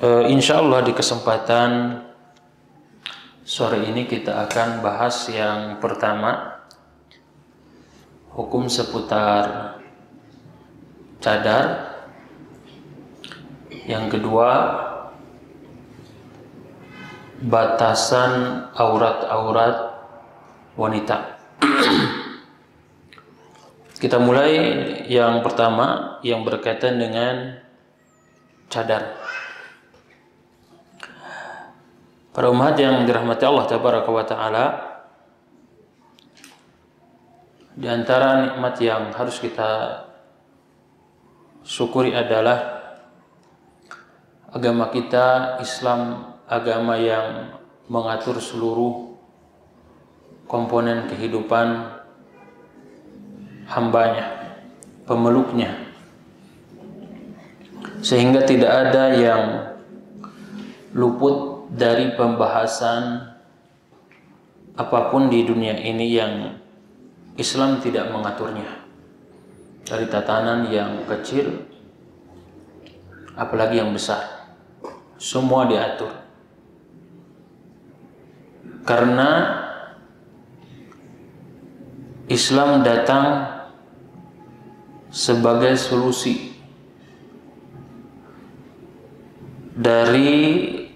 Insya Allah di kesempatan sore ini kita akan bahas yang pertama, hukum seputar cadar. Yang kedua, batasan aurat-aurat wanita. Kita mulai yang pertama yang berkaitan dengan cadar. Para umat yang dirahmati Allah Tabaraka wa Ta'ala, di antara nikmat yang harus kita syukuri adalah agama kita, Islam, agama yang mengatur seluruh komponen kehidupan hambanya, pemeluknya, sehingga tidak ada yang luput dari pembahasan apapun di dunia ini yang Islam tidak mengaturnya, dari tatanan yang kecil apalagi yang besar, semua diatur. Karena Islam datang sebagai solusi dari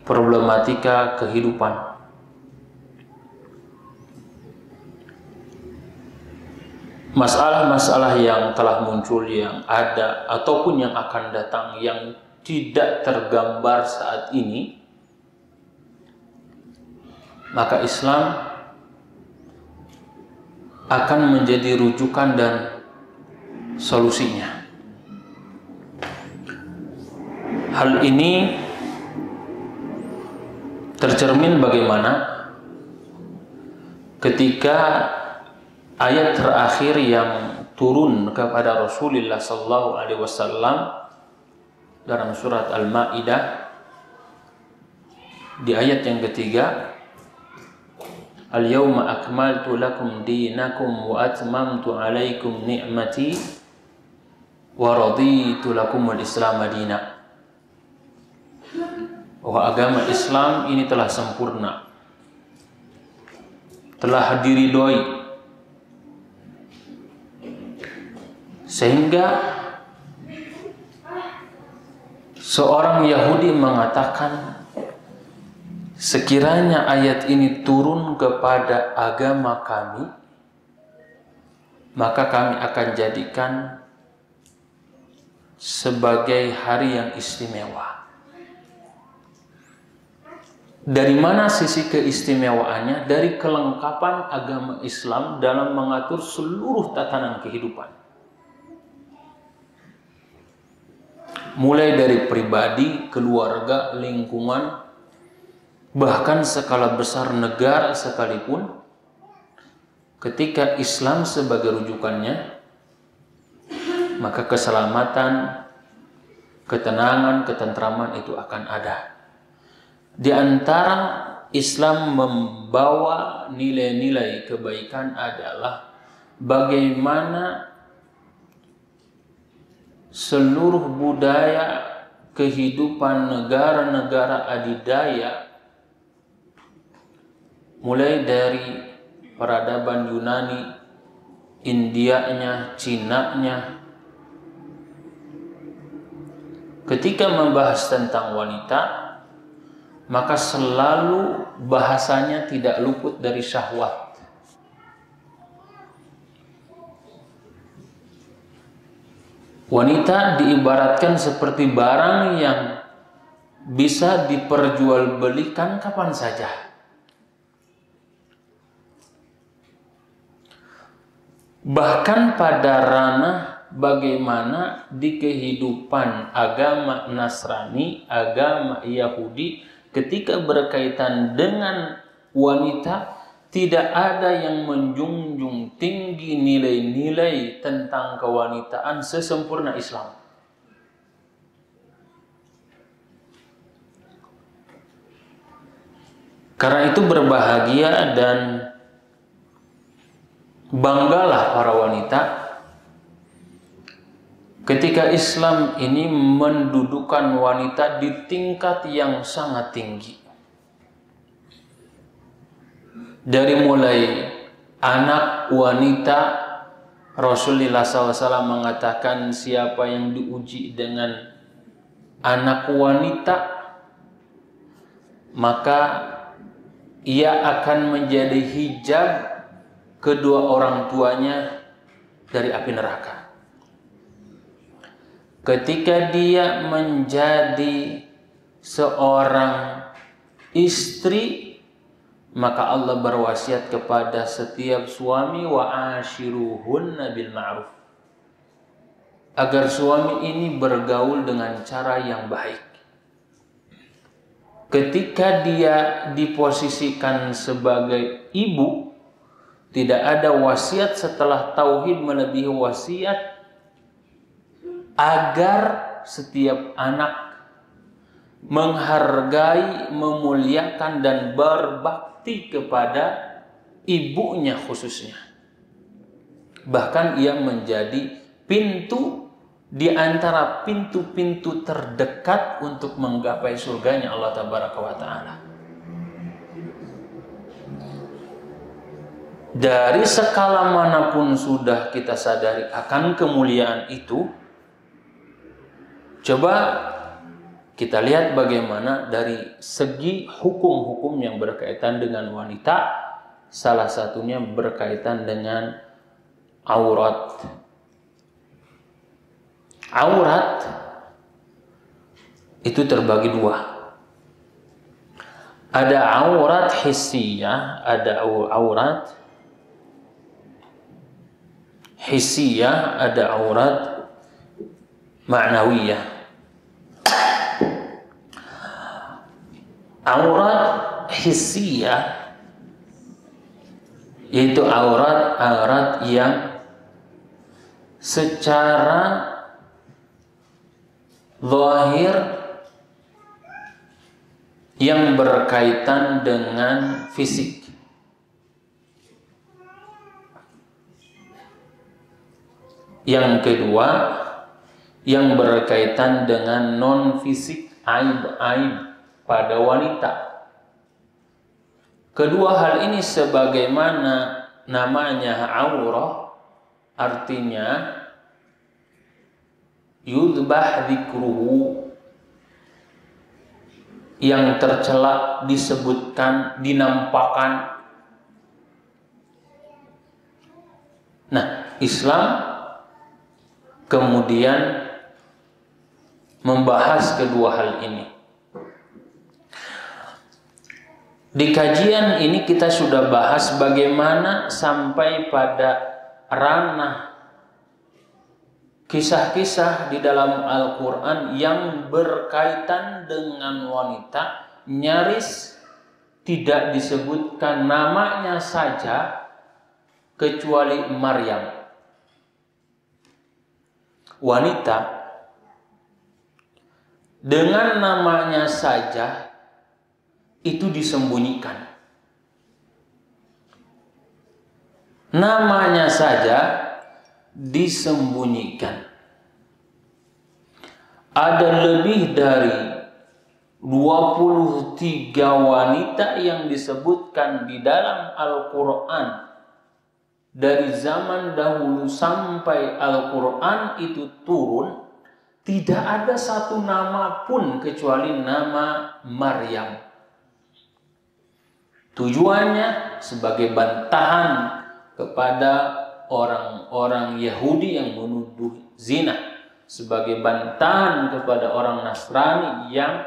problematika kehidupan. Masalah-masalah yang telah muncul, yang ada ataupun yang akan datang, yang tidak tergambar saat ini, maka Islam akan menjadi rujukan dan solusinya. Hal ini tercermin bagaimana ketika ayat terakhir yang turun kepada Rasulullah sallallahu alaihi wasallam dalam surat Al-Maidah di ayat yang ketiga, Al-yawma akmaltu lakum dinakum wa atmamtu alaikum ni'mati wa raditu lakumul Islam madina. Bahwa agama Islam ini telah sempurna, telah diridhoi, sehingga seorang Yahudi mengatakan, sekiranya ayat ini turun kepada agama kami, maka kami akan jadikan sebagai hari yang istimewa. Dari mana sisi keistimewaannya? Dari kelengkapan agama Islam dalam mengatur seluruh tatanan kehidupan. Mulai dari pribadi, keluarga, lingkungan, bahkan skala besar negara sekalipun, ketika Islam sebagai rujukannya, maka keselamatan, ketenangan, ketentraman itu akan ada. Di antara Islam membawa nilai-nilai kebaikan adalah bagaimana seluruh budaya kehidupan negara-negara adidaya, mulai dari peradaban Yunani, Indianya, Cinanya, ketika membahas tentang wanita, maka selalu bahasanya tidak luput dari syahwat. Wanita diibaratkan seperti barang yang bisa diperjualbelikan kapan saja. Bahkan pada ranah bagaimana di kehidupan agama Nasrani, agama Yahudi, ketika berkaitan dengan wanita, tidak ada yang menjunjung tinggi nilai-nilai tentang kewanitaan sesempurna Islam. Karena itu berbahagia dan banggalah para wanita ketika Islam ini mendudukan wanita di tingkat yang sangat tinggi. Dari mulai anak wanita, Rasulullah SAW mengatakan siapa yang diuji dengan anak wanita, maka ia akan menjadi hijab kedua orang tuanya dari api neraka. Ketika dia menjadi seorang istri, maka Allah berwasiat kepada setiap suami, wa ashiruhunna bil ma'ruf, agar suami ini bergaul dengan cara yang baik. Ketika dia diposisikan sebagai ibu, tidak ada wasiat setelah tauhid melebihi wasiat agar setiap anak menghargai, memuliakan dan berbakti kepada ibunya khususnya. Bahkan ia menjadi pintu di antara pintu-pintu terdekat untuk menggapai surganya Allah Tabaraka wa Ta'ala. Dari skala manapun sudah kita sadari akan kemuliaan itu, coba kita lihat bagaimana dari segi hukum-hukum yang berkaitan dengan wanita, salah satunya berkaitan dengan aurat. Aurat itu terbagi dua. Ada aurat hissiyah, ada aurat hissiyah, ada aurat ma'nawiyah. Aurat hissiyah yaitu aurat yang secara zahir yang berkaitan dengan fisik. Yang kedua yang berkaitan dengan non fisik, aib-aib pada wanita. Kedua hal ini sebagaimana namanya aurah, artinya yudbah dzikruhu, yang tercela disebutkan, dinampakkan. Nah, Islam kemudian membahas kedua hal ini. Di kajian ini kita sudah bahas bagaimana sampai pada ranah kisah-kisah di dalam Al-Quran yang berkaitan dengan wanita, nyaris tidak disebutkan namanya saja kecuali Maryam. Wanita dengan namanya saja itu disembunyikan. Namanya saja disembunyikan. Ada lebih dari 23 wanita yang disebutkan di dalam Al-Quran. Dari zaman dahulu sampai Al-Quran itu turun, tidak ada satu nama pun kecuali nama Maryam. Tujuannya sebagai bantahan kepada orang-orang Yahudi yang menuduh zina, sebagai bantahan kepada orang Nasrani yang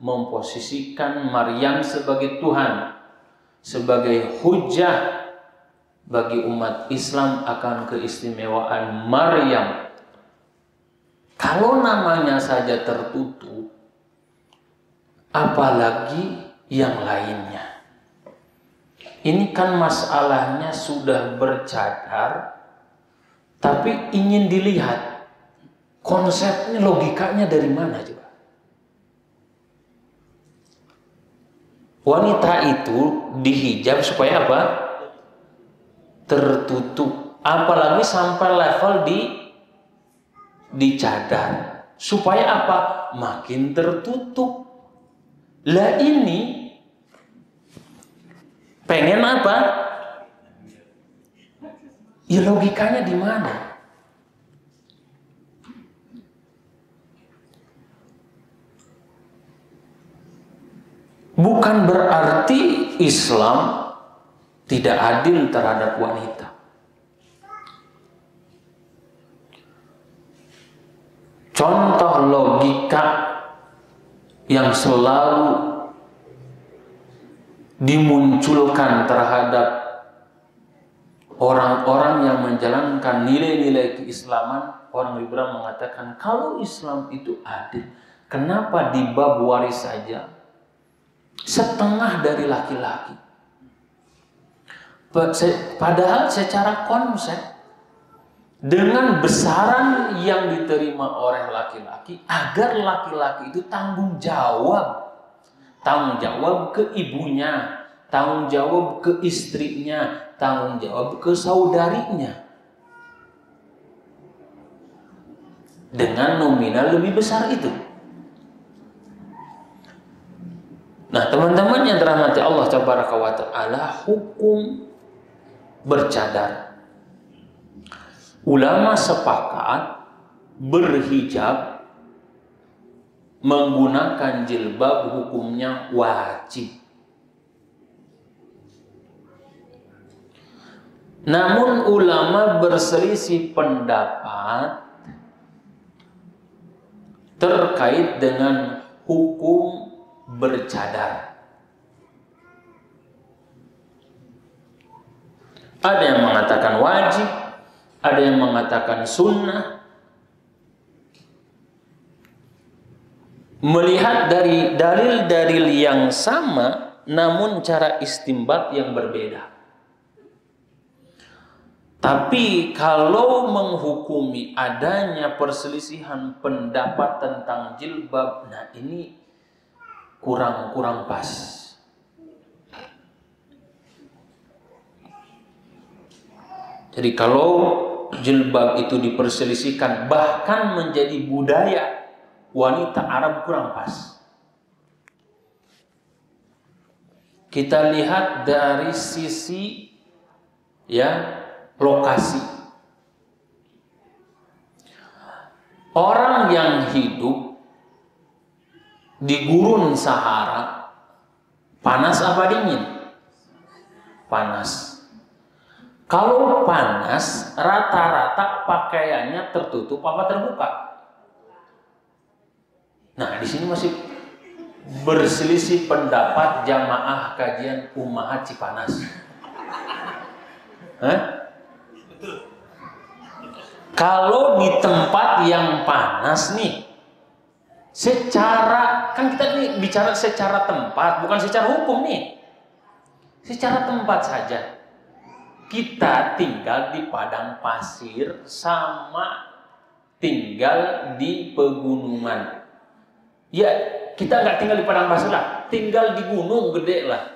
memposisikan Maryam sebagai Tuhan, sebagai hujah bagi umat Islam akan keistimewaan Maryam. Kalau namanya saja tertutup, apalagi yang lainnya. Ini kan masalahnya sudah bercadar, tapi ingin dilihat konsepnya, logikanya dari mana coba. Wanita itu dihijab supaya apa? Tertutup. Apalagi sampai level dicadar. Supaya apa? Makin tertutup. Lah ini pengen apa? Ya logikanya di mana? Bukan berarti Islam tidak adil terhadap wanita. Contoh logika yang selalu dimunculkan terhadap orang-orang yang menjalankan nilai-nilai keislaman, orang liberal mengatakan kalau Islam itu adil, kenapa di bab waris saja setengah dari laki-laki? Padahal secara konsep, dengan besaran yang diterima oleh laki-laki, agar laki-laki itu tanggung jawab ke ibunya, tanggung jawab ke istrinya, tanggung jawab ke saudarinya, dengan nominal lebih besar itu. Nah, teman-teman yang dirahmati Allah Tabaraka wa Ta'ala, hukum bercadar, ulama sepakat berhijab menggunakan jilbab hukumnya wajib. Namun ulama berselisih pendapat terkait dengan hukum bercadar. Ada yang mengatakan wajib, ada yang mengatakan sunnah. Melihat dari dalil-dalil yang sama, namun cara istinbat yang berbeda. Tapi kalau menghukumi adanya perselisihan pendapat tentang jilbab, nah ini kurang pas. Jadi kalau jilbab itu diperselisihkan bahkan menjadi budaya wanita Arab, kurang pas. Kita lihat dari sisi lokasi. Orang yang hidup di gurun Sahara, panas apa dingin? Panas. Kalau panas, rata-rata pakaiannya tertutup apa terbuka? Nah, di sini masih berselisih pendapat jamaah kajian Ummahat Cipanas. Kalau di tempat yang panas nih, kan kita nih bicara secara tempat, bukan secara hukum nih. Secara tempat saja. Kita tinggal di padang pasir sama tinggal di pegunungan. Ya, kita nggak tinggal di padang pasir lah, tinggal di gunung gede lah.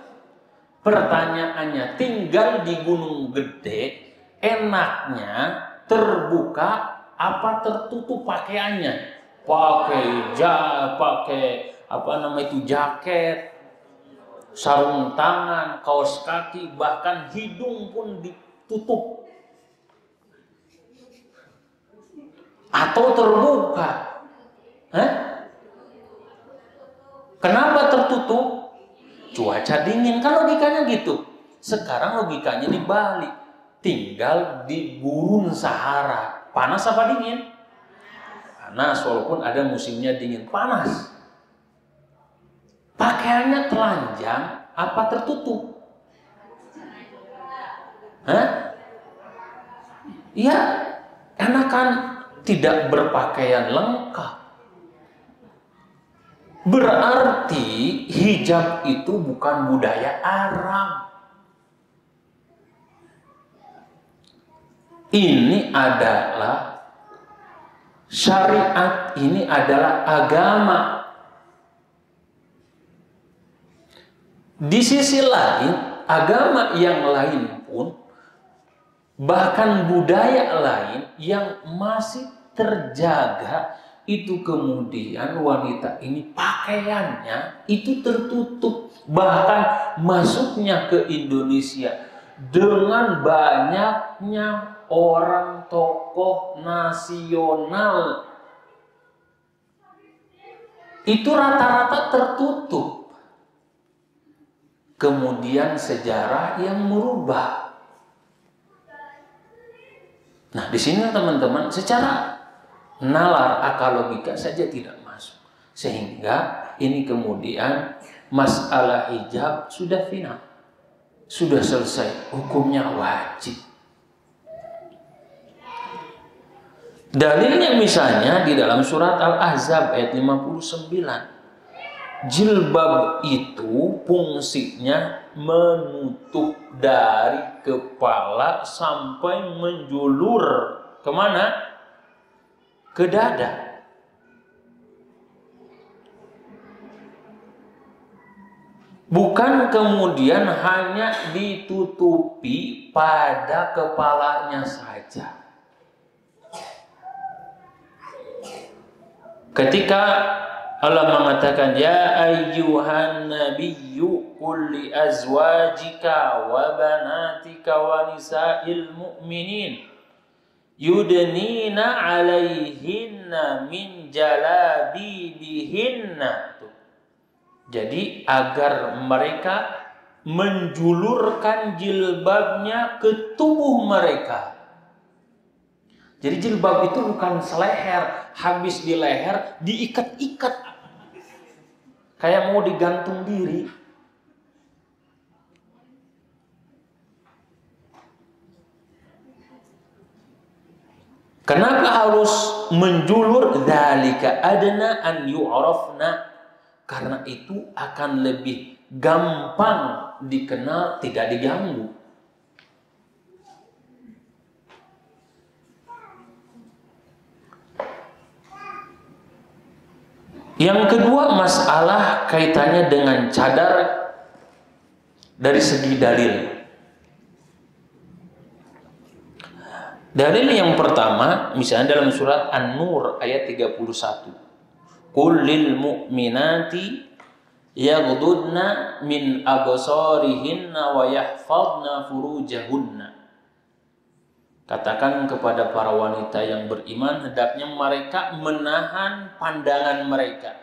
Pertanyaannya, tinggal di gunung gede, enaknya terbuka apa tertutup pakaiannya? Pakai jaket, sarung tangan, kaos kaki, bahkan hidung pun ditutup. Atau terbuka? Kenapa tertutup? Cuaca dingin, kan logikanya gitu. Sekarang logikanya dibalik. Tinggal di gurun Sahara, panas apa dingin? Panas, walaupun ada musimnya dingin, panas. Pakaiannya telanjang apa tertutup? Ya, karena kan tidak berpakaian lengkap. Berarti hijab itu bukan budaya Arab. Ini adalah syariat, ini adalah agama. Di sisi lain, agama yang lain pun, bahkan budaya lain yang masih terjaga, itu kemudian wanita ini pakaiannya itu tertutup. Bahkan masuknya ke Indonesia dengan banyaknya orang tokoh nasional, itu rata-rata tertutup. Kemudian sejarah yang merubah. Nah, di sini teman-teman, secara nalar akal logika saja tidak masuk. Sehingga ini kemudian masalah hijab sudah final. Sudah selesai, hukumnya wajib. Dalilnya misalnya di dalam surat Al-Ahzab ayat 59. Jilbab itu fungsinya menutup dari kepala sampai menjulur kemana? Ke dada. Bukan kemudian hanya ditutupi pada kepalanya saja. Ketika Allah mengatakan, ya ayyuhan nabiyyu qul li azwajika wa banatika wa nisa'il mu'minin yudnina 'alaihinna min jalabibihinna. Jadi agar mereka menjulurkan jilbabnya ke tubuh mereka. Jadi jilbab itu bukan seleher, habis di leher diikat-ikat, kayak mau digantung diri. Kenapa harus menjulur? Dzalika adna an yu'rafna. Karena itu akan lebih gampang dikenal, tidak diganggu. Yang kedua, masalah kaitannya dengan cadar dari segi dalil. Dalil yang pertama, misalnya dalam surat An-Nur ayat 31. Qul lil mu'minati yaghdudna min absarihinna wa yahfadna furujahunna. Katakan kepada para wanita yang beriman, hendaknya mereka menahan pandangan mereka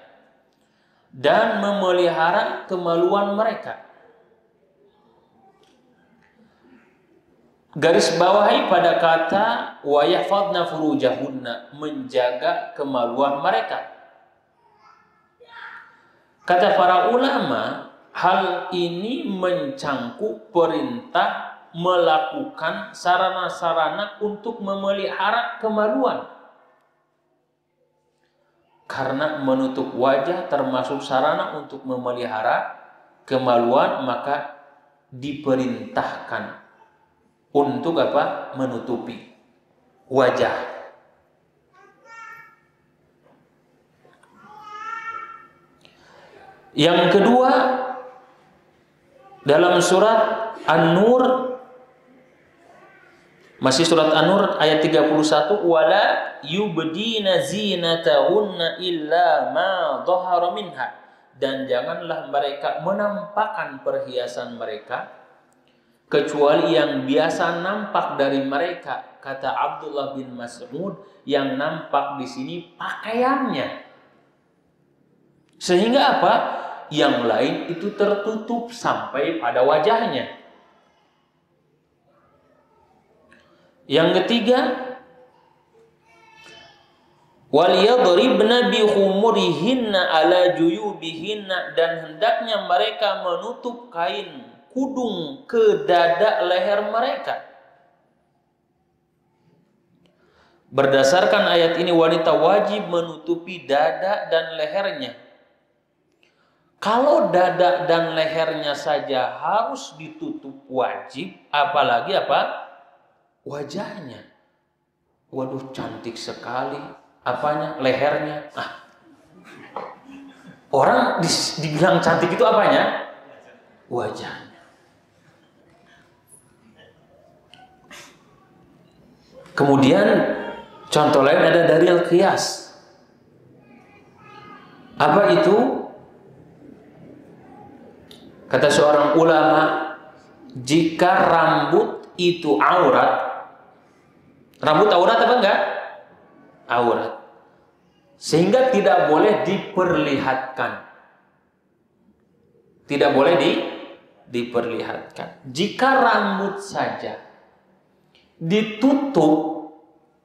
dan memelihara kemaluan mereka. Garis bawahi pada kata wa yahfadna furujahunna, menjaga kemaluan mereka. Kata para ulama, hal ini mencangkup perintah melakukan sarana-sarana untuk memelihara kemaluan. Karena menutup wajah termasuk sarana untuk memelihara kemaluan, maka diperintahkan untuk apa? Menutupi wajah. Yang kedua, dalam surat An-Nur, masih surat An-Nur ayat 31, wala yubdina zinatahunna illa ma dhahara minha, dan janganlah mereka menampakkan perhiasan mereka kecuali yang biasa nampak dari mereka. Kata Abdullah bin Mas'ud, yang nampak di sini pakaiannya. Sehingga apa? Yang lain itu tertutup sampai pada wajahnya. Yang ketiga, waliyadribna bi khumurihinna ala juyubihinna, dan hendaknya mereka menutup kain kudung ke dada leher mereka. Berdasarkan ayat ini, wanita wajib menutupi dada dan lehernya. Kalau dada dan lehernya saja harus ditutup wajib, apalagi apa? Wajahnya. Waduh, cantik sekali. Apanya? Lehernya. Orang dibilang cantik itu apanya? Wajahnya. Kemudian Contoh lain ada dalil qiyas. Apa itu? Kata seorang ulama, jika rambut itu aurat, rambut aurat apa enggak? Aurat. Sehingga tidak boleh diperlihatkan. Tidak boleh diperlihatkan. Jika rambut saja ditutup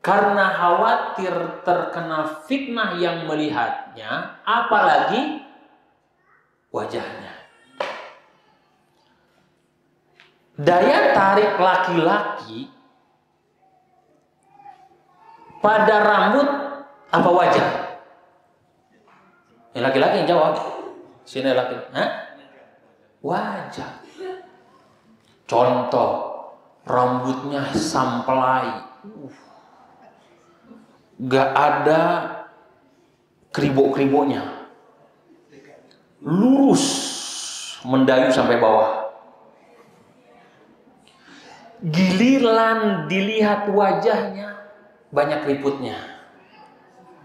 karena khawatir terkena fitnah yang melihatnya, apalagi wajahnya. Daya tarik laki-laki pada rambut apa wajah? Laki-laki yang jawab. Sini laki. Wajah. Contoh, rambutnya samplai. Gak ada keribuk-keribuknya. Lurus mendayu sampai bawah. Giliran dilihat wajahnya banyak keriputnya.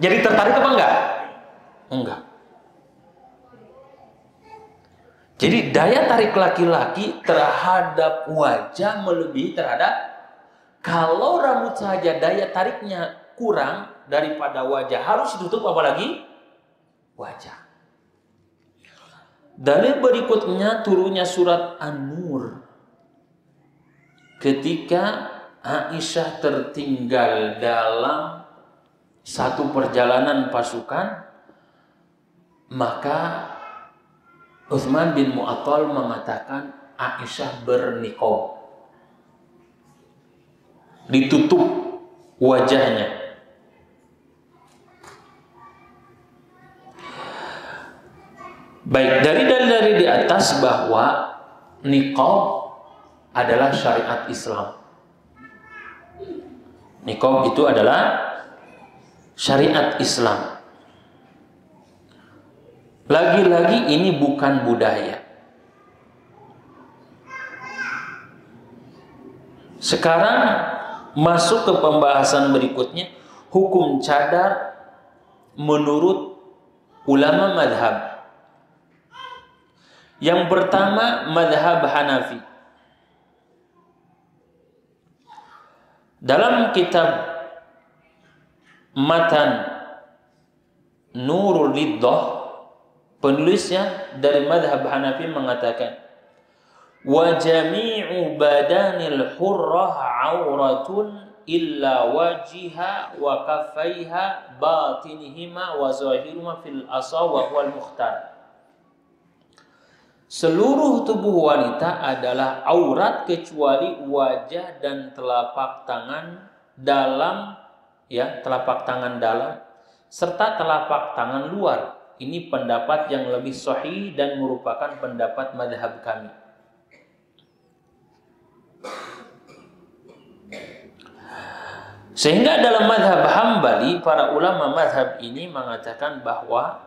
Jadi tertarik apa enggak? Enggak. Jadi daya tarik laki-laki terhadap wajah melebihi terhadap, kalau rambut saja daya tariknya kurang daripada wajah, harus ditutup apalagi wajah. Dalil berikutnya turunnya surat An-Nur. Ketika Aisyah tertinggal dalam satu perjalanan pasukan, maka Utsman bin Mu'attal mengatakan Aisyah berniqab, ditutup wajahnya. Baik, dari dalil di atas bahwa niqab adalah syariat Islam. Niqab itu adalah syariat Islam. Lagi-lagi ini bukan budaya. Sekarang masuk ke pembahasan berikutnya, hukum cadar menurut ulama madhab. Yang pertama, madhab Hanafi. Dalam kitab Matan Nurul Liddah, penulisnya dari madhab Hanafi mengatakan, wa jami'u badanil hurrah auratun illa wajiha wa kaffaiha batinihima wa zahiruma fil asa wa huwal mukhtar. Seluruh tubuh wanita adalah aurat kecuali wajah dan telapak tangan dalam, telapak tangan dalam serta telapak tangan luar. Ini pendapat yang lebih sahih dan merupakan pendapat madhab kami. Sehingga dalam madhab Hambali, para ulama madhab ini mengatakan bahwa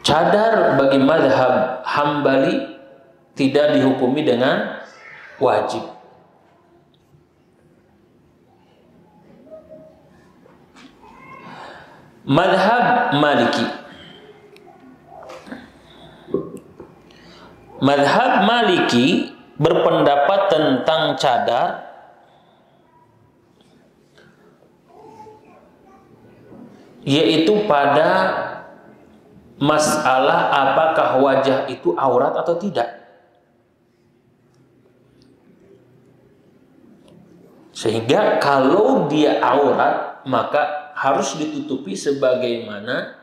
cadar bagi madhab Hambali tidak dihukumi dengan wajib. Madhab Maliki. Madhab Maliki berpendapat tentang cadar yaitu pada masalah apakah wajah itu aurat atau tidak. Sehingga kalau dia aurat maka harus ditutupi sebagaimana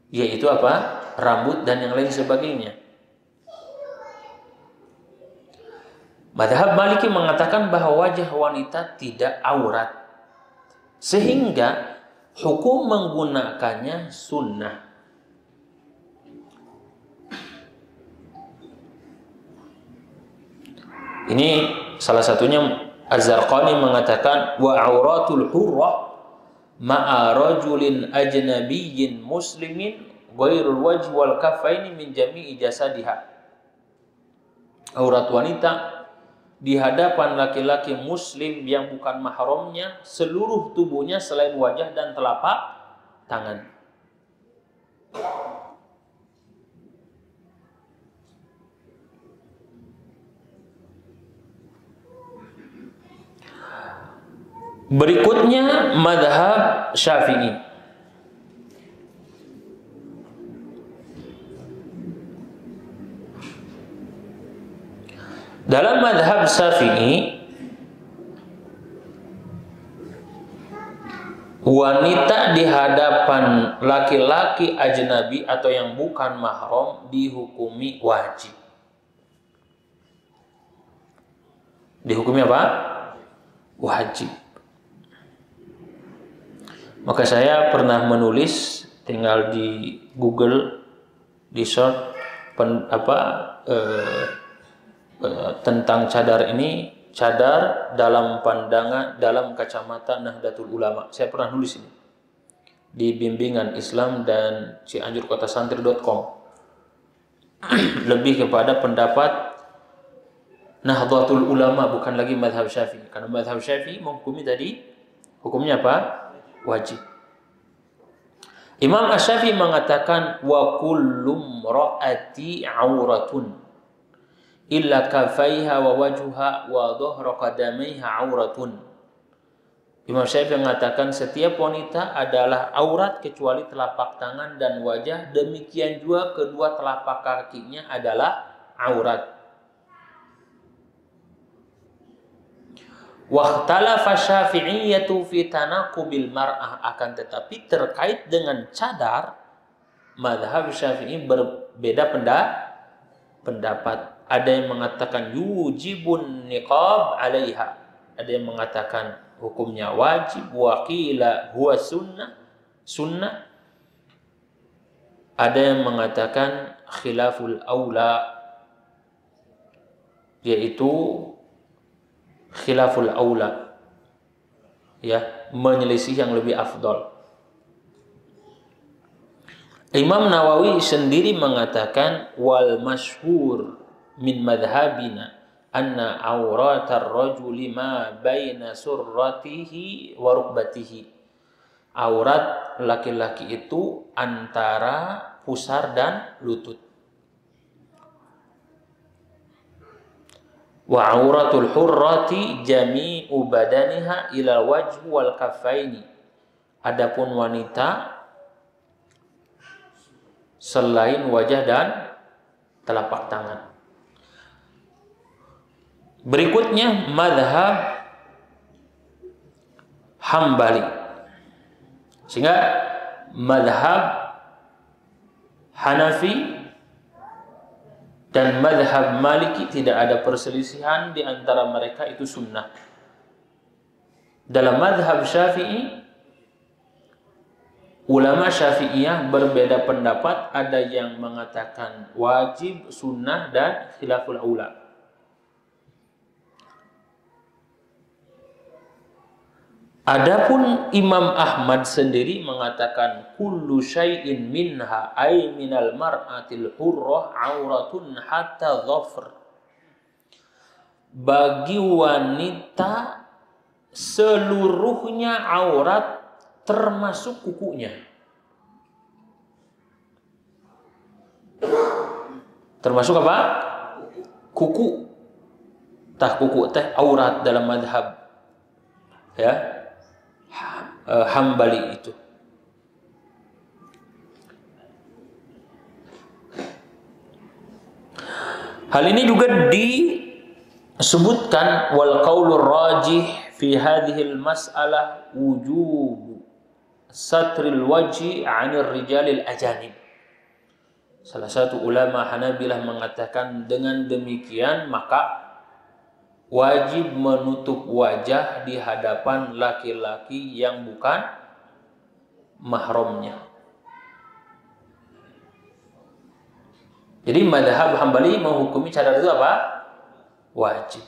yaitu apa? Rambut dan yang lain sebagainya. Madhab Maliki mengatakan bahwa wajah wanita tidak aurat, sehingga hukum menggunakannya sunnah. Ini salah satunya Az-Zarqani mengatakan wa auratul hurrah ma'a rajulin ajnabiyyin muslimin ghairul wajh wal kaffaini min jami'i jasadiha. aurat wanita di hadapan laki-laki muslim yang bukan mahramnya seluruh tubuhnya selain wajah dan telapak tangan. Berikutnya mazhab Syafi'i. Dalam mazhab Syafi'i, wanita di hadapan laki-laki ajnabi atau yang bukan mahram dihukumi wajib. Dihukumi apa? Wajib. Maka saya pernah menulis, tinggal di Google, di search tentang cadar ini, cadar dalam pandangan, dalam kacamata Nahdlatul Ulama. Saya pernah nulis ini di bimbingan Islam dan cianjurkotasantri.com. Lebih kepada pendapat Nahdlatul Ulama, bukan lagi mazhab Syafi'i. Karena mazhab Syafi'i menghukumi tadi hukumnya apa? Wajib. Imam Asy-Syafi'i mengatakan wa kullu imra'ati auratun illa kafaiha wa wajhuha wa dhahra qadamaiha auratun. Imam Syafi'i mengatakan setiap wanita adalah aurat kecuali telapak tangan dan wajah, demikian juga kedua telapak kakinya adalah aurat. Wahtalafa Syafi'iyyatu fi tanaqubil mar'ah, akan tetapi terkait dengan cadar mazhab Syafi'i berbeda pendapat. Ada yang mengatakan yujibun niqab 'alaiha, ada yang mengatakan hukumnya wajib, wa qila huwa sunnah. Ada yang mengatakan khilaful aula, yaitu khilaful aula, ya, menyelisih yang lebih afdal. Imam Nawawi sendiri mengatakan wal masyhur min madhhabina anna auratar rajuli ma baina surratihi wa rukbatihi. Aurat laki-laki itu antara pusar dan lutut. Wa auratul hurrati jami'u badaniha ila wajhi wal kaffaini. Adapun wanita selain wajah dan telapak tangan. Berikutnya mazhab Hambali. Sehingga mazhab Hanafi dan mazhab Maliki tidak ada perselisihan di antara mereka, itu sunnah. Dalam mazhab Syafi'i, ulama Syafi'iyah berbeda pendapat, ada yang mengatakan wajib, sunnah, dan khilaful aula. Adapun Imam Ahmad sendiri mengatakan kullu syai'in minha ay minal mar'atil hurrah auratun hatta dhafr. Bagi wanita seluruhnya aurat termasuk kukunya. Termasuk apa? Kuku. Kuku teh aurat dalam mazhab, ya, Hambali itu. Hal ini juga disebutkan wal qaulur rajih fi hadhihi al mas'alah wujub satril wajhi 'anil rijalil ajanib. Salah satu ulama Hanabilah mengatakan dengan demikian maka wajib menutup wajah di hadapan laki-laki yang bukan mahramnya. Jadi mazhab Hambali menghukumi cadar itu apa? Wajib.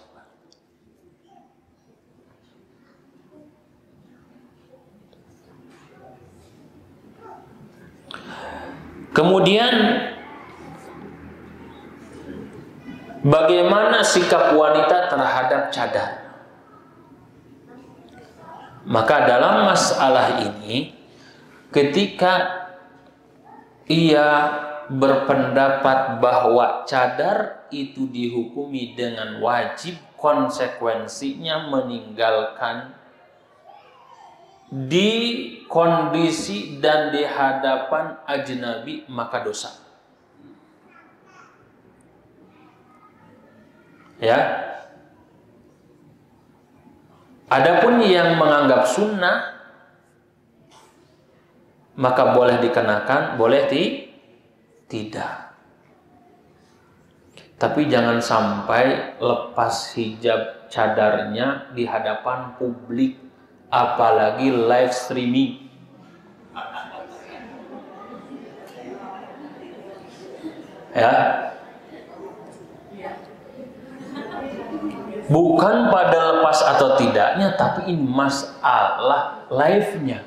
Kemudian Bagaimana sikap wanita terhadap cadar? Maka dalam masalah ini, ketika ia berpendapat bahwa cadar itu dihukumi dengan wajib, konsekuensinya meninggalkan di kondisi dan di hadapan ajnabi, maka dosa. Ya. Adapun yang menganggap sunnah, maka boleh dikenakan, boleh tidak. Tapi jangan sampai lepas hijab cadarnya di hadapan publik, apalagi live streaming. Ya. Bukan pada lepas atau tidaknya, tapi ini masalah live-nya.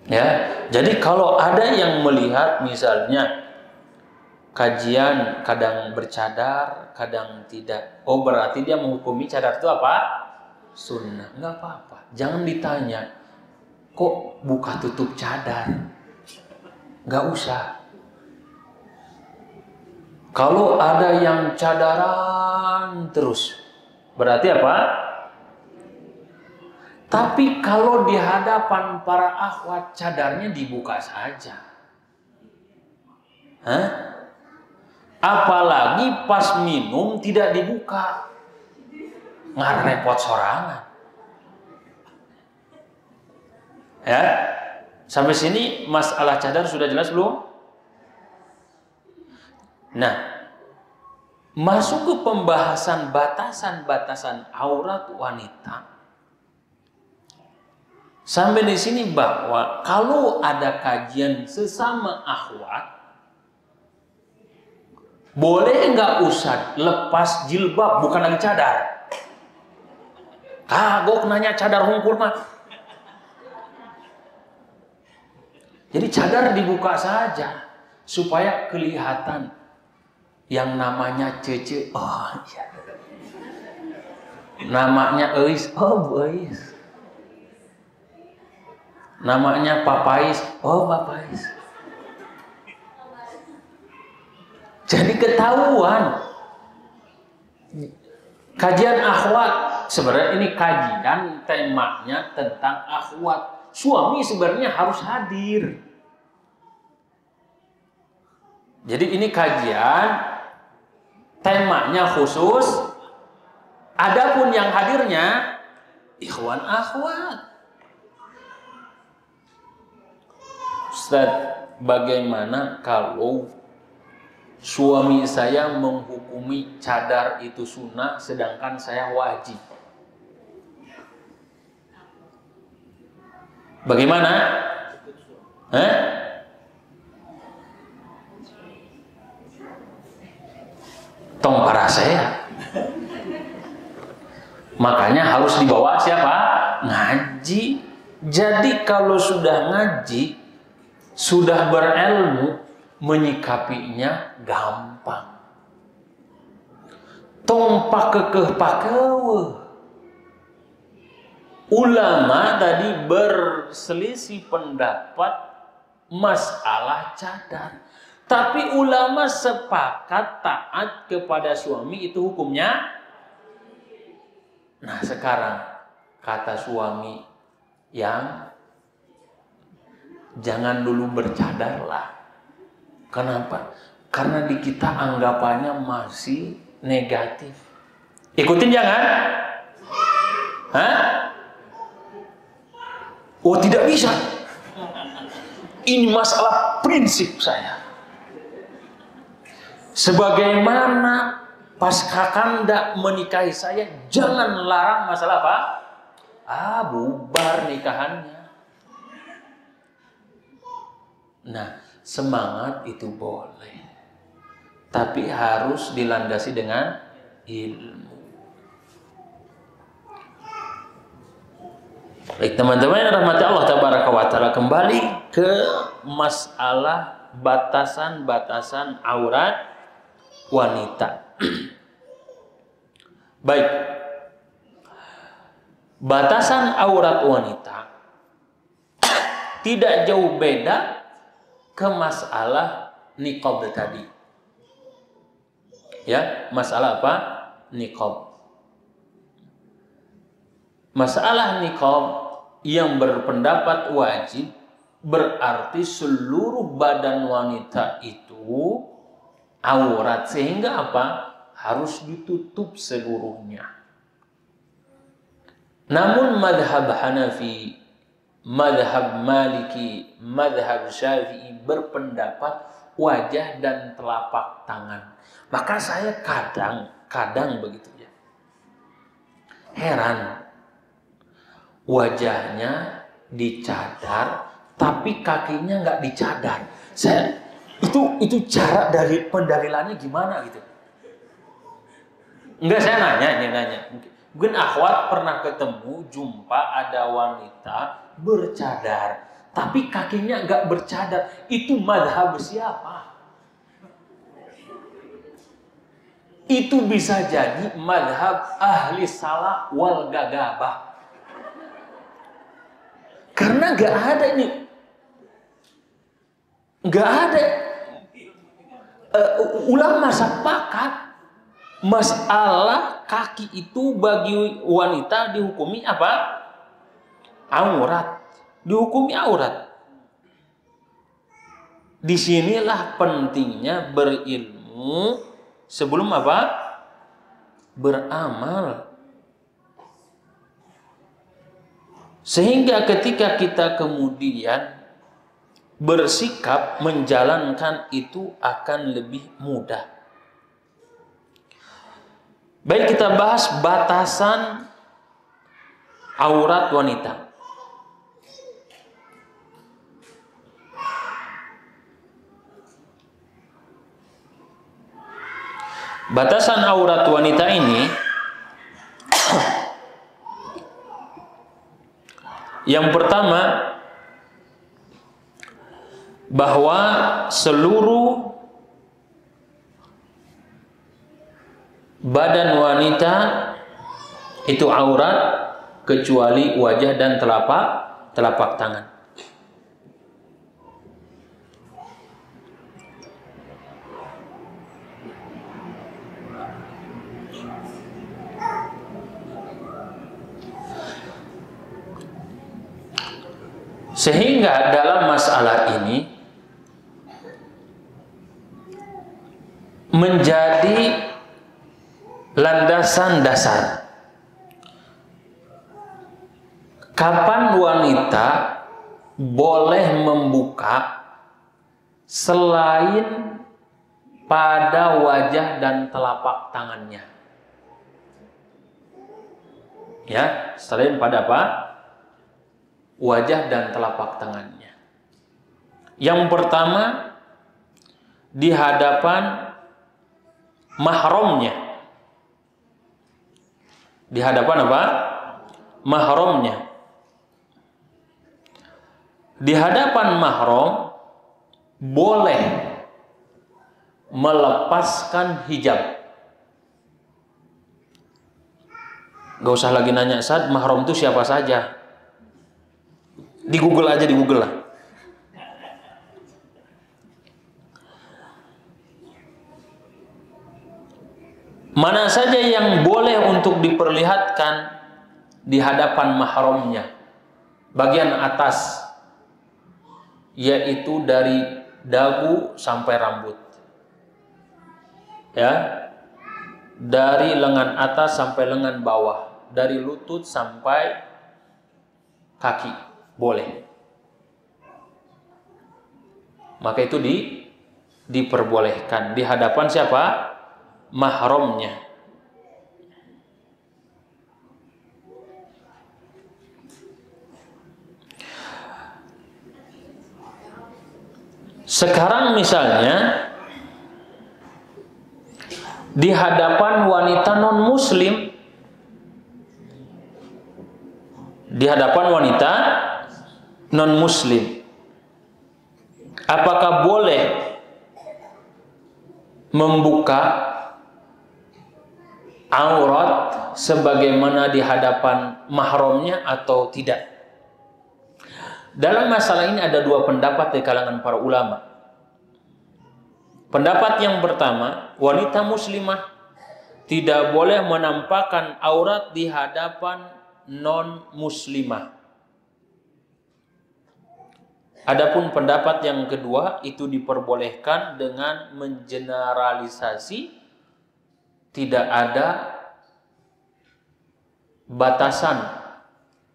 Ya, jadi kalau ada yang melihat misalnya kajian kadang bercadar, kadang tidak, oh berarti dia menghukumi cadar itu apa? Sunnah. Enggak apa-apa. Jangan ditanya, kok buka tutup cadar? Enggak usah. Kalau ada yang cadaran terus, berarti apa? Tapi kalau di hadapan para akhwat, cadarnya dibuka saja. Hah? Apalagi pas minum tidak dibuka. Nggak repot sorangan. Ya? Sampai sini masalah cadar sudah jelas belum? Nah, masuk ke pembahasan batasan-batasan aurat wanita. Sampai di sini bahwa kalau ada kajian sesama akhwat, boleh nggak usah lepas jilbab, bukan lagi cadar. Kagok nanya cadar hungkul mah. Jadi cadar dibuka saja supaya kelihatan yang namanya Cece, oh iya. Namanya Eis, oh Bu Eis. Namanya Papais, oh Papais. Jadi ketahuan. Kajian akhwat, sebenarnya ini kajian temanya tentang akhwat. Suami sebenarnya harus hadir. Jadi ini kajian temanya khusus, adapun yang hadirnya ikhwan akhwat. Ustaz, bagaimana kalau suami saya menghukumi cadar itu sunnah sedangkan saya wajib? Bagaimana? Tong para saya. Makanya harus dibawa siapa? Ngaji. Jadi kalau sudah ngaji, sudah berilmu, menyikapinya gampang. Tong pakekeh pakewe. Ulama tadi berselisih pendapat masalah cadar. Tapi ulama sepakat taat kepada suami itu hukumnya. Nah sekarang kata suami yang jangan dulu bercadarlah. Kenapa? Karena di kita anggapannya masih negatif. Ikutin jangan? Hah? Oh tidak bisa. Ini masalah prinsip saya. Sebagaimana pas kakanda menikahi saya, jangan larang masalah apa? Bubar nikahannya. Nah, semangat itu boleh. Tapi harus dilandasi dengan ilmu. Baik teman-teman yang rahmati Allah tabaraka wa taala, kembali ke masalah batasan-batasan aurat wanita. Baik. Batasan aurat wanita tidak jauh beda ke masalah niqab tadi. Ya, masalah apa? Niqab. Masalah niqab yang berpendapat wajib berarti seluruh badan wanita itu aurat, sehingga apa? Harus ditutup seluruhnya. Namun madhab Hanafi, madhab Maliki, madhab Syafi'i berpendapat wajah dan telapak tangan. Maka saya kadang begitu ya, heran, wajahnya dicadar tapi kakinya nggak dicadar. Saya itu cara dari pendalilannya gimana gitu? Enggak, saya nanya. Mungkin akhwat pernah ketemu, jumpa ada wanita bercadar, tapi kakinya nggak bercadar. Itu madhab siapa? Itu bisa jadi madhab ahli salah wal gagabah. Karena nggak ada ini, nggak ada ulama sepakat masalah kaki itu bagi wanita dihukumi apa? Aurat. Dihukumi aurat. Disinilah pentingnya berilmu sebelum apa? Beramal. Sehingga ketika kita kemudian bersikap menjalankan itu akan lebih mudah. Baik, kita bahas batasan aurat wanita. Batasan aurat wanita ini yang pertama, bahwa seluruh badan wanita itu aurat kecuali wajah dan telapak tangan. Sehingga dalam masalah ini menjadi landasan dasar. Kapan wanita boleh membuka selain pada wajah dan telapak tangannya? Ya, selain pada apa? Wajah dan telapak tangannya. Yang pertama, di hadapan mahramnya. Di hadapan apa? Mahramnya. Di hadapan mahram boleh melepaskan hijab. Gak usah lagi nanya, Ustaz, mahram itu siapa saja? Di Google aja, di Google lah. Mana saja yang boleh untuk diperlihatkan di hadapan mahramnya? Bagian atas, yaitu dari dagu sampai rambut. Ya. Dari lengan atas sampai lengan bawah, dari lutut sampai kaki, boleh. Maka itu diperbolehkan di hadapan siapa? Mahramnya. Sekarang misalnya di hadapan wanita non muslim, di hadapan wanita non muslim, apakah boleh membuka aurat sebagaimana di hadapan mahramnya atau tidak. Dalam masalah ini ada dua pendapat di kalangan para ulama. Pendapat yang pertama, wanita muslimah tidak boleh menampakkan aurat di hadapan non-muslimah. Adapun pendapat yang kedua, itu diperbolehkan dengan mengeneralisasi, tidak ada batasan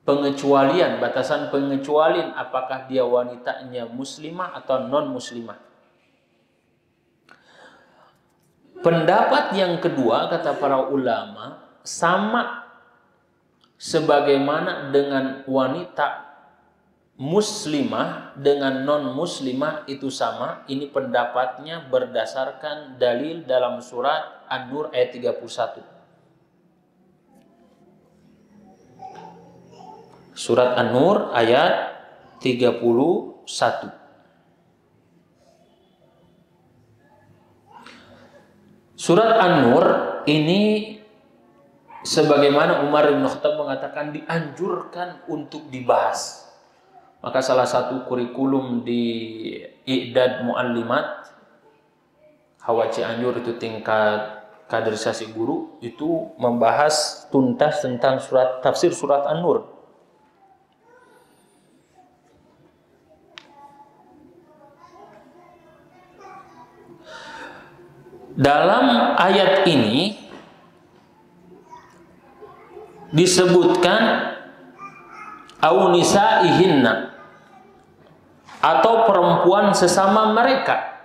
pengecualian apakah dia wanitanya muslimah atau non-muslimah. Pendapat yang kedua, kata para ulama, sama sebagaimana dengan wanita muslimah dengan non-muslimah itu sama. Ini pendapatnya berdasarkan dalil dalam surat An-Nur ayat 31. Surat An-Nur ayat 31. Surat An-Nur ini sebagaimana Umar bin Khattab mengatakan dianjurkan untuk dibahas. Maka salah satu kurikulum di I'dad Muallimat Hawa Cianjur, itu tingkat kaderisasi guru, itu membahas tuntas tentang tafsir surat An-Nur. Dalam ayat ini disebutkan au nisaihinna, atau perempuan sesama mereka.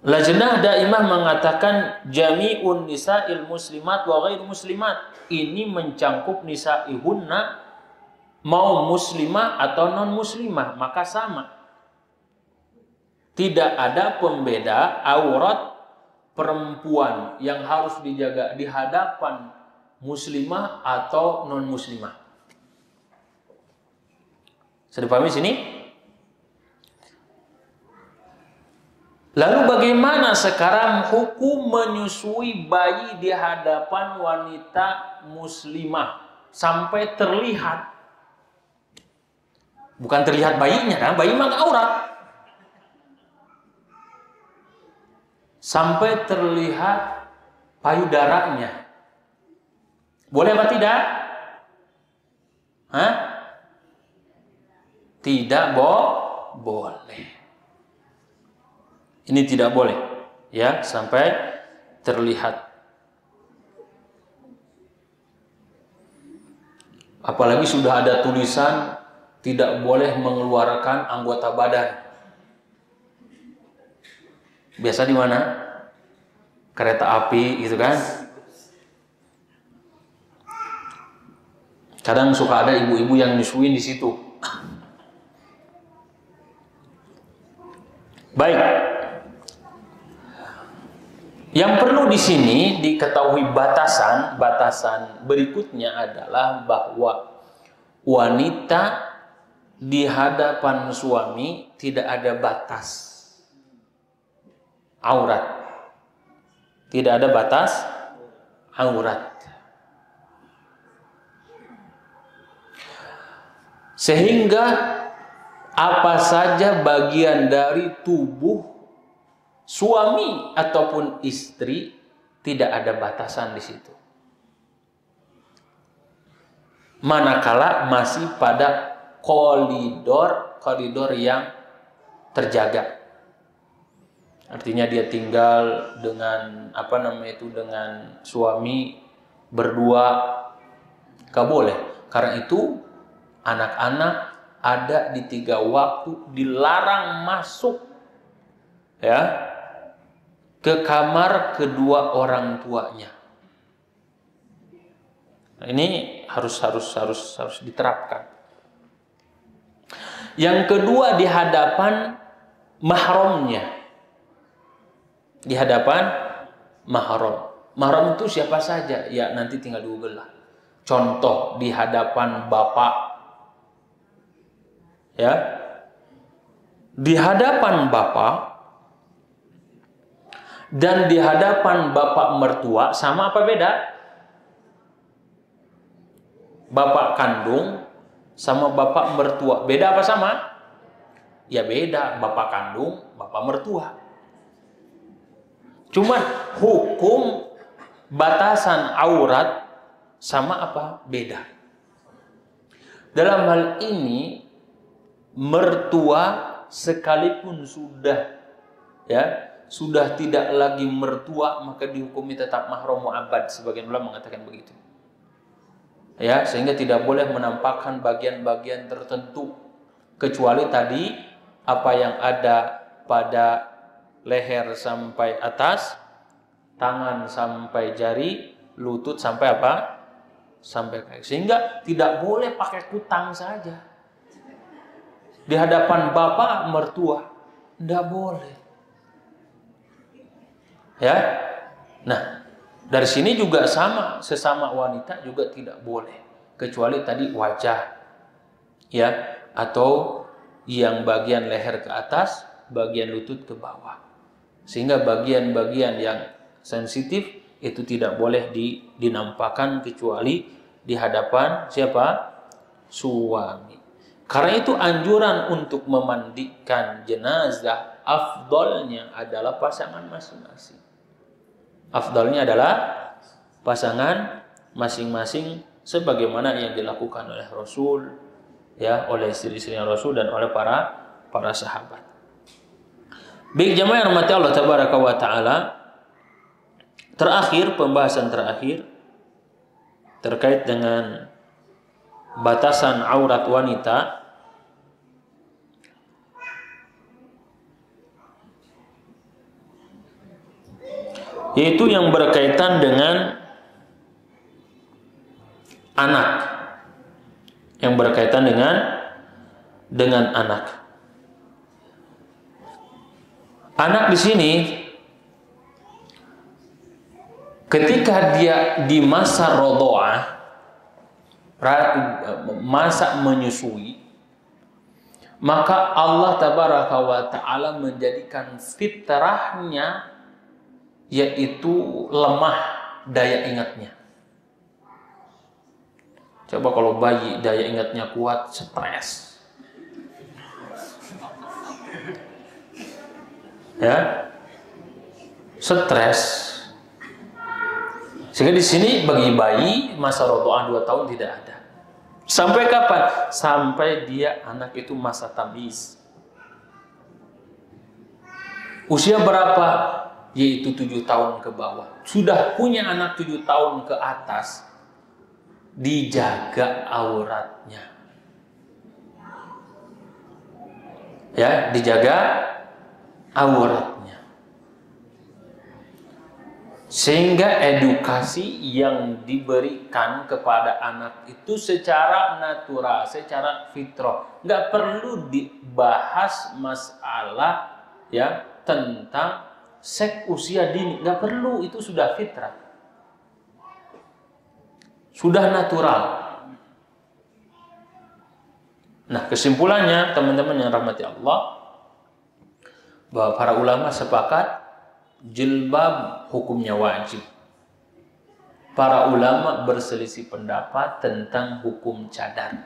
Lajnah Daimah mengatakan jami'un nisa'il muslimat wa ghair muslimat. Ini mencangkup nisa'ihunna, mau muslimah atau non muslimah, maka sama. Tidak ada pembeda aurat perempuan yang harus dijaga di hadapan muslimah atau non muslimah. Sudah dipahami sini? Lalu bagaimana sekarang hukum menyusui bayi di hadapan wanita muslimah sampai terlihat? Bukan terlihat bayinya, kan? Bayi mah aurat. Sampai terlihat payudaranya. Boleh apa tidak? Hah? Tidak boleh. Ini tidak boleh, ya, sampai terlihat. Apalagi sudah ada tulisan tidak boleh mengeluarkan anggota badan. Biasa di mana? Kereta api gitu kan. Kadang suka ada ibu-ibu yang nyusuin di situ. Baik. Yang perlu di sini diketahui batasan berikutnya adalah bahwa wanita di hadapan suami tidak ada batas aurat. Tidak ada batas aurat. Sehingga apa saja bagian dari tubuh suami ataupun istri tidak ada batasan di situ. Manakala masih pada koridor yang terjaga. Artinya dia tinggal dengan dengan suami berdua, gak boleh. Karena itu anak-anak ada di 3 waktu dilarang masuk, ya, ke kamar kedua orang tuanya. Nah, ini harus diterapkan. Yang kedua, di hadapan mahramnya. Di hadapan mahram. Mahram itu siapa saja? Ya, nanti tinggal diubelah. Contoh, di hadapan bapak. Ya. Di hadapan bapak Dan di hadapan bapak mertua sama apa beda? Bapak kandung sama bapak mertua beda apa sama? Ya beda, bapak kandung, bapak mertua. Cuman hukum batasan aurat sama apa? Beda. Dalam hal ini mertua sekalipun sudah tidak lagi mertua, maka dihukumi tetap mahram mu'abbad, sebagian ulama mengatakan begitu. Ya, sehingga tidak boleh menampakkan bagian-bagian tertentu kecuali tadi apa yang ada pada leher sampai atas, tangan sampai jari, lutut sampai apa? Sampai kaki. Sehingga tidak boleh pakai kutang saja di hadapan bapak mertua, tidak boleh. Ya, nah dari sini juga sama, sesama wanita juga tidak boleh, kecuali tadi wajah, ya, atau yang bagian leher ke atas, bagian lutut ke bawah. Sehingga bagian-bagian yang sensitif itu tidak boleh dinampakkan kecuali di hadapan siapa? Suami. Karena itu anjuran untuk memandikan jenazah afdolnya adalah pasangan masing-masing. Afdolnya adalah pasangan masing-masing sebagaimana yang dilakukan oleh Rasul, ya, oleh istri-istri Rasul dan oleh para sahabat. Baik jemaah yang rahmati Allah tabaraka wa taala, pembahasan terakhir terkait dengan batasan aurat wanita, yaitu yang berkaitan dengan anak, yang berkaitan dengan anak. Anak di sini ketika dia di masa rodho'ah, masa menyusui, maka Allah tabaraka wa ta'ala menjadikan fitrahnya yaitu lemah daya ingatnya. Coba kalau bayi daya ingatnya kuat, stres, ya, stres. Sehingga di sini bagi bayi masa rodho'ah 2 tahun tidak ada. Sampai kapan? Sampai dia anak itu masa tamyiz. Usia berapa? Yaitu 7 tahun ke bawah. Sudah punya anak 7 tahun ke atas, dijaga auratnya. Ya, dijaga auratnya. Sehingga edukasi yang diberikan kepada anak itu secara natural, secara fitrah. Nggak perlu dibahas masalah, ya, tentang seks usia dini. Nggak perlu, itu sudah fitrah. Sudah natural. Nah, kesimpulannya teman-teman yang rahmati Allah, bahwa para ulama sepakat jilbab hukumnya wajib. Para ulama berselisih pendapat tentang hukum cadar.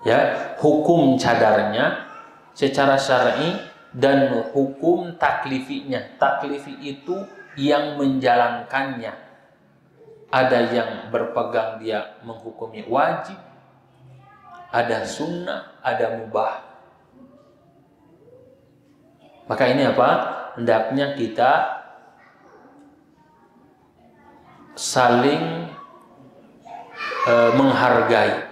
Ya, hukum cadarnya secara syar'i dan hukum taklifinya. Taklifi itu yang menjalankannya. Ada yang berpegang dia menghukumi wajib, ada sunnah, ada mubah. Maka ini apa? Hendaknya kita saling menghargai.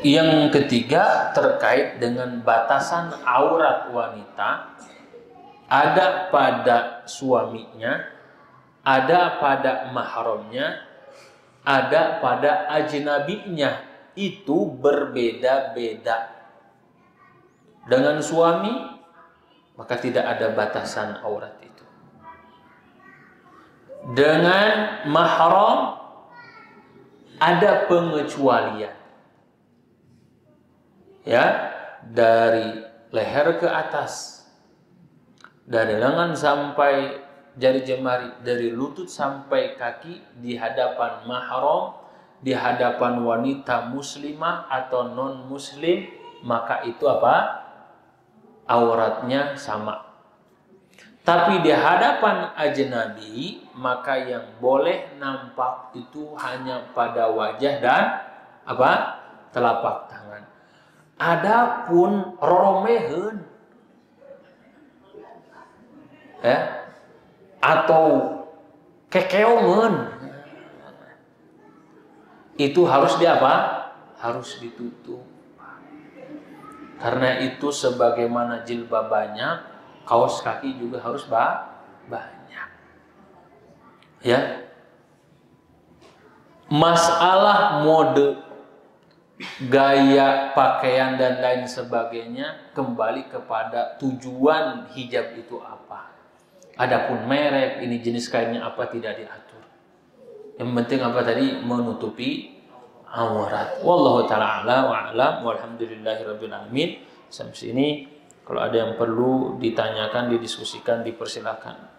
Yang ketiga terkait dengan batasan aurat wanita, ada pada suaminya, ada pada mahramnya, ada pada ajnabinya. Itu berbeda-beda. Dengan suami, maka tidak ada batasan aurat itu. Dengan mahram, ada pengecualian. Ya, dari leher ke atas, dari lengan sampai jari jemari, dari lutut sampai kaki di hadapan mahram, di hadapan wanita muslimah atau non muslim, maka itu apa? Auratnya sama. Tapi di hadapan ajnabi, maka yang boleh nampak itu hanya pada wajah dan apa? Telapak tangan. Adapun roromeheun atau kekeongan itu harus di apa? Harus ditutup. Karena itu sebagaimana jilbab banyak, kaos kaki juga harus banyak. Ya. Masalah mode, gaya pakaian dan lain sebagainya kembali kepada tujuan hijab itu apa. Adapun merek, ini jenis kainnya apa, tidak diatur. Yang penting apa tadi? Menutupi aurat. Wallahu ta'ala a'la wa a'lam walhamdulillahirabbil alamin. Sampai sini kalau ada yang perlu ditanyakan, didiskusikan, dipersilakan.